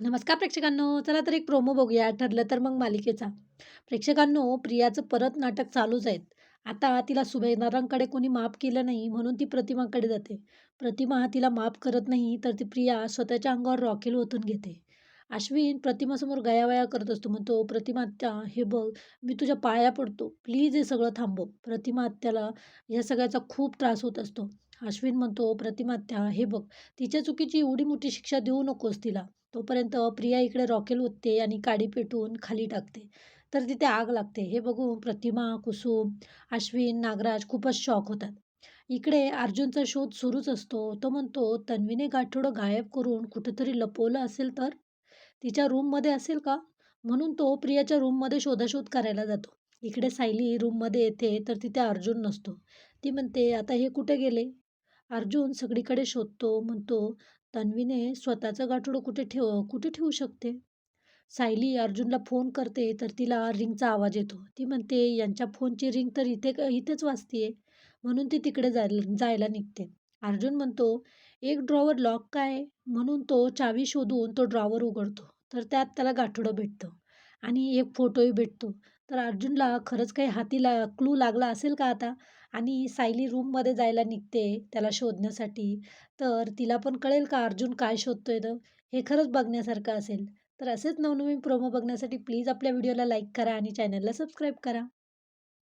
नमस्कार प्रेक्षकांनो, चला तर एक प्रोमो बघूया. ठरलं तर मग मालिकेचा. प्रेक्षकांनो, प्रियाचं परत नाटक चालूच आहेत. आता तिला सुभेदारांकडे कोणी माफ केलं नाही म्हणून ती प्रतिमाकडे जाते. प्रतिमा तिला माफ करत नाही तर ती प्रिया स्वतःच्या अंगावर रॉकेल ओतून घेते. अश्विन प्रतिमासमोर गयावया करत असतो. म्हणतो, "प्रतिमा आत्या, हे बघ, मी तुझ्या पाया पडतो. प्लीज हे सगळं थांबव." प्रतिमा आत्याला या सगळ्याचा खूप त्रास होत असतो. अश्विन म्हणतो, "प्रतिमा आत्या, हे बघ, तिच्या चुकीची एवढी मोठी शिक्षा देऊ नकोस तिला." तोपर्यंत प्रिया इकडे रॉकेल ओतते आणि काडी पेटवून खाली टाकते. तर तिथे आग लागते. हे बघून प्रतिमा, कुसुम, अश्विन, नागराज खूपच शॉक होतात. इकडे अर्जुनचा शोध सुरूच असतो. तो म्हणतो, "तन्वीने गाठोडं गायब करून कुठेतरी लपवलं असेल तर? तिच्या रूममध्ये असेल का?" म्हणून तो प्रियाच्या रूममध्ये शोधाशोध करायला जातो. इकडे सायली रूममध्ये येते तर तिथे अर्जुन नसतो. ती म्हणते, "आता हे कुठे गेले?" अर्जुन सगळीकडे शोधतो. म्हणतो, "तन्वीने स्वतःचं गाठोडं कुठे ठेवू शकते?" सायली अर्जुनला फोन करते तर तिला रिंगचा आवाज येतो. ती म्हणते, "यांच्या फोनची रिंग तर इथेच वाजतीये." म्हणून ती तिकडे जायला जायला निघते. अर्जुन म्हणतो, "एक ड्रॉवर लॉक का आहे?" म्हणून तो चावी शोधून तो ड्रॉवर उघडतो. तर त्यात त्याला गाठोडं भेटतं आणि एक फोटोही भेटतो. तर अर्जुनला खरंच काही हाती क्लू लागला असेल का आता? आणि सायली रूममध्ये जायला निघते त्याला शोधण्यासाठी. तर तिला पण कळेल का अर्जुन काय शोधतोय तर? हे खरंच बघण्यासारखं असेल. तर असेच नवनवीन प्रोमो बघण्यासाठी प्लीज आपल्या व्हिडिओला लाईक करा आणि चॅनलला सबस्क्राईब करा.